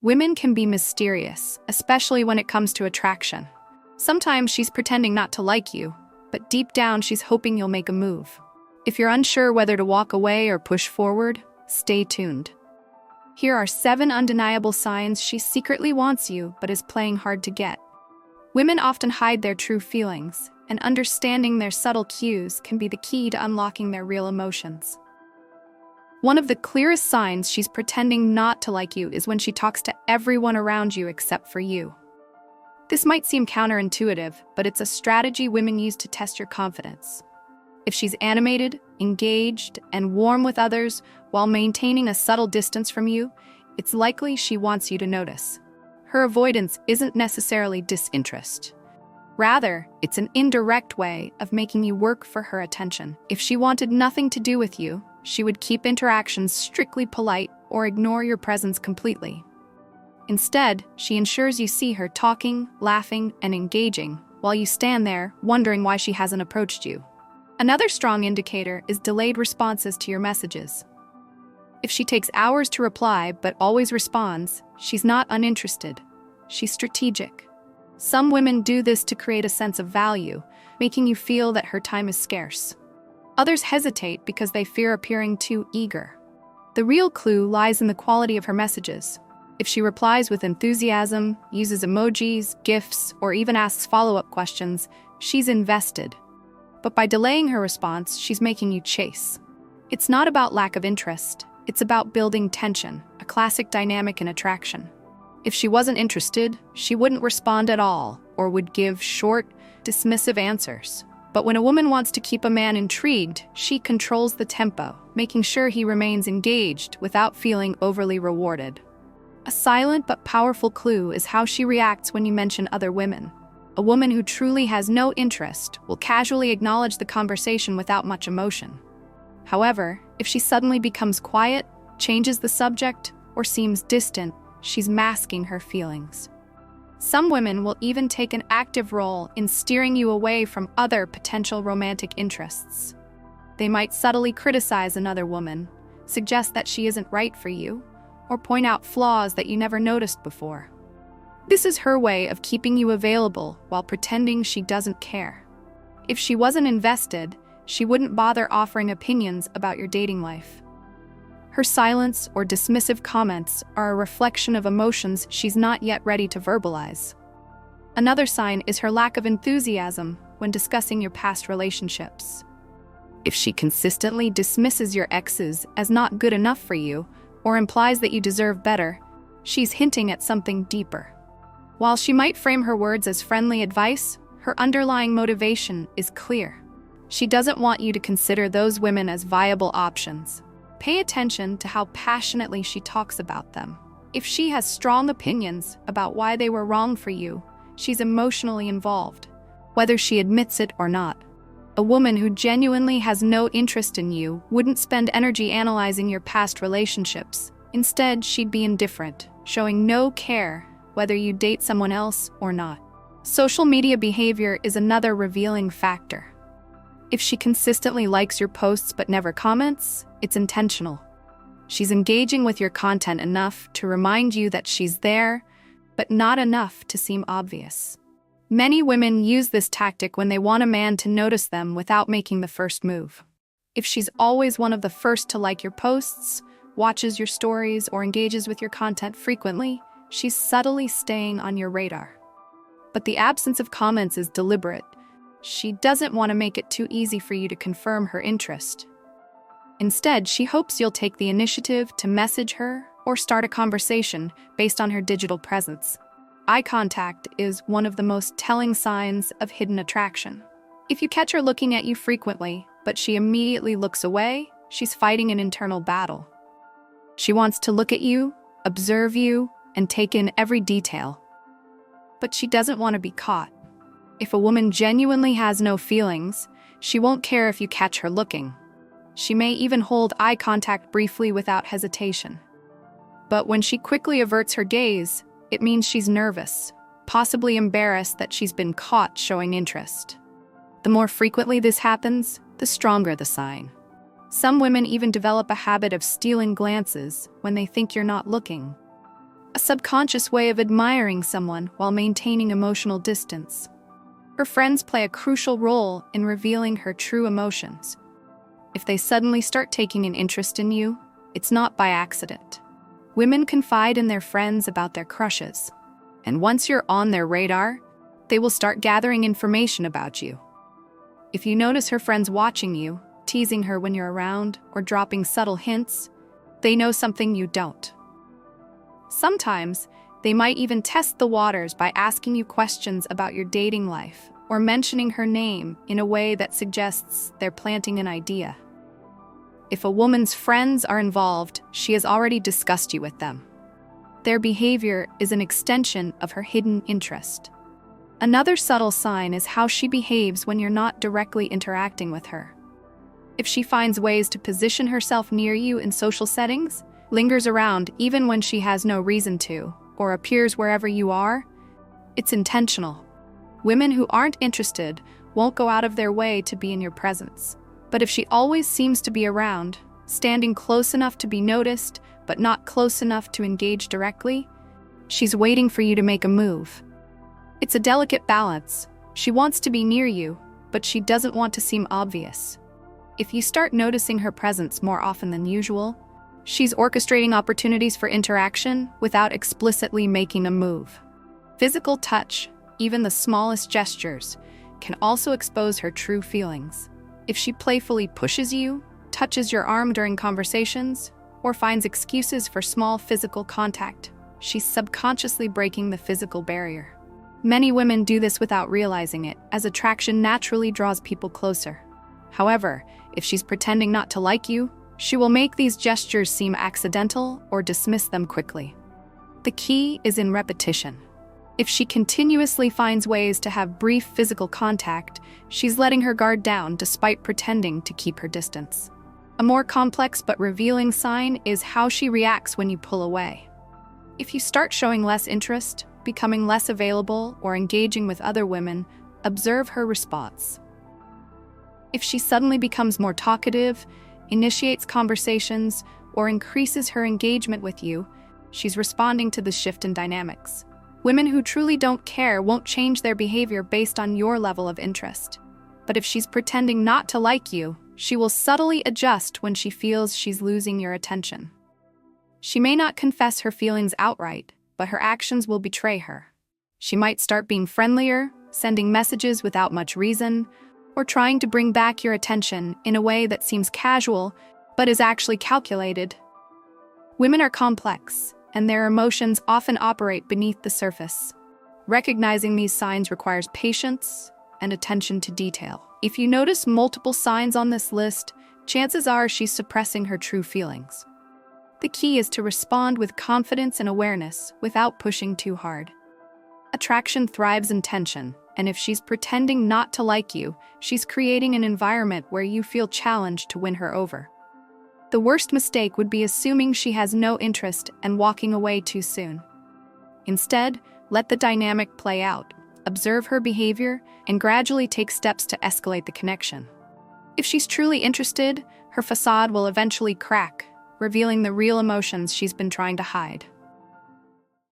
Women can be mysterious, especially when it comes to attraction. Sometimes she's pretending not to like you, but deep down she's hoping you'll make a move. If you're unsure whether to walk away or push forward, stay tuned. Here are 7 undeniable signs she secretly wants you but is playing hard to get. Women often hide their true feelings, and understanding their subtle cues can be the key to unlocking their real emotions. One of the clearest signs she's pretending not to like you is when she talks to everyone around you except for you. This might seem counterintuitive, but it's a strategy women use to test your confidence. If she's animated, engaged, and warm with others while maintaining a subtle distance from you, it's likely she wants you to notice. Her avoidance isn't necessarily disinterest. Rather, it's an indirect way of making you work for her attention. If she wanted nothing to do with you, she would keep interactions strictly polite or ignore your presence completely. Instead, she ensures you see her talking, laughing, and engaging, while you stand there wondering why she hasn't approached you. Another strong indicator is delayed responses to your messages. If she takes hours to reply but always responds, she's not uninterested. She's strategic. Some women do this to create a sense of value, making you feel that her time is scarce. Others hesitate because they fear appearing too eager. The real clue lies in the quality of her messages. If she replies with enthusiasm, uses emojis, GIFs, or even asks follow-up questions, she's invested. But by delaying her response, she's making you chase. It's not about lack of interest. It's about building tension, a classic dynamic in attraction. If she wasn't interested, she wouldn't respond at all, or would give short, dismissive answers. But when a woman wants to keep a man intrigued, she controls the tempo, making sure he remains engaged without feeling overly rewarded. A silent but powerful clue is how she reacts when you mention other women. A woman who truly has no interest will casually acknowledge the conversation without much emotion. However, if she suddenly becomes quiet, changes the subject, or seems distant, she's masking her feelings. Some women will even take an active role in steering you away from other potential romantic interests. They might subtly criticize another woman, suggest that she isn't right for you, or point out flaws that you never noticed before. This is her way of keeping you available while pretending she doesn't care. If she wasn't invested, she wouldn't bother offering opinions about your dating life. Her silence or dismissive comments are a reflection of emotions she's not yet ready to verbalize. Another sign is her lack of enthusiasm when discussing your past relationships. If she consistently dismisses your exes as not good enough for you, or implies that you deserve better, she's hinting at something deeper. While she might frame her words as friendly advice, her underlying motivation is clear. She doesn't want you to consider those women as viable options. Pay attention to how passionately she talks about them. If she has strong opinions about why they were wrong for you, she's emotionally involved, whether she admits it or not. A woman who genuinely has no interest in you wouldn't spend energy analyzing your past relationships. Instead, she'd be indifferent, showing no care whether you date someone else or not. Social media behavior is another revealing factor. If she consistently likes your posts but never comments, it's intentional. She's engaging with your content enough to remind you that she's there, but not enough to seem obvious. Many women use this tactic when they want a man to notice them without making the first move. If she's always one of the first to like your posts, watches your stories, or engages with your content frequently, she's subtly staying on your radar. But the absence of comments is deliberate. She doesn't want to make it too easy for you to confirm her interest. Instead, she hopes you'll take the initiative to message her or start a conversation based on her digital presence. Eye contact is one of the most telling signs of hidden attraction. If you catch her looking at you frequently, but she immediately looks away, she's fighting an internal battle. She wants to look at you, observe you, and take in every detail. But she doesn't want to be caught. If a woman genuinely has no feelings, she won't care if you catch her looking. She may even hold eye contact briefly without hesitation. But when she quickly averts her gaze, it means she's nervous, possibly embarrassed that she's been caught showing interest. The more frequently this happens, the stronger the sign. Some women even develop a habit of stealing glances when they think you're not looking. a subconscious way of admiring someone while maintaining emotional distance. Her friends play a crucial role in revealing her true emotions. If they suddenly start taking an interest in you, it's not by accident. Women confide in their friends about their crushes, and once you're on their radar, they will start gathering information about you. If you notice her friends watching you, teasing her when you're around, or dropping subtle hints, they know something you don't. Sometimes, they might even test the waters by asking you questions about your dating life or mentioning her name in a way that suggests they're planting an idea. If a woman's friends are involved, she has already discussed you with them. Their behavior is an extension of her hidden interest. Another subtle sign is how she behaves when you're not directly interacting with her. If she finds ways to position herself near you in social settings, lingers around even when she has no reason to, or appears wherever you are, it's intentional. Women who aren't interested won't go out of their way to be in your presence. But if she always seems to be around, standing close enough to be noticed, but not close enough to engage directly, she's waiting for you to make a move. It's a delicate balance. She wants to be near you, but she doesn't want to seem obvious. If you start noticing her presence more often than usual, she's orchestrating opportunities for interaction without explicitly making a move. Physical touch, even the smallest gestures, can also expose her true feelings. If she playfully pushes you, touches your arm during conversations, or finds excuses for small physical contact, she's subconsciously breaking the physical barrier. Many women do this without realizing it, as attraction naturally draws people closer. However, if she's pretending not to like you, she will make these gestures seem accidental or dismiss them quickly. The key is in repetition. If she continuously finds ways to have brief physical contact, she's letting her guard down despite pretending to keep her distance. A more complex but revealing sign is how she reacts when you pull away. If you start showing less interest, becoming less available, or engaging with other women, observe her response. If she suddenly becomes more talkative, initiates conversations, or increases her engagement with you, she's responding to the shift in dynamics. Women who truly don't care won't change their behavior based on your level of interest. But if she's pretending not to like you, she will subtly adjust when she feels she's losing your attention. She may not confess her feelings outright, but her actions will betray her. She might start being friendlier, sending messages without much reason, or trying to bring back your attention in a way that seems casual, but is actually calculated. Women are complex, and their emotions often operate beneath the surface. Recognizing these signs requires patience and attention to detail. If you notice multiple signs on this list, chances are she's suppressing her true feelings. The key is to respond with confidence and awareness without pushing too hard. Attraction thrives in tension, and if she's pretending not to like you, she's creating an environment where you feel challenged to win her over. The worst mistake would be assuming she has no interest and walking away too soon. Instead, let the dynamic play out, observe her behavior, and gradually take steps to escalate the connection. If she's truly interested, her facade will eventually crack, revealing the real emotions she's been trying to hide.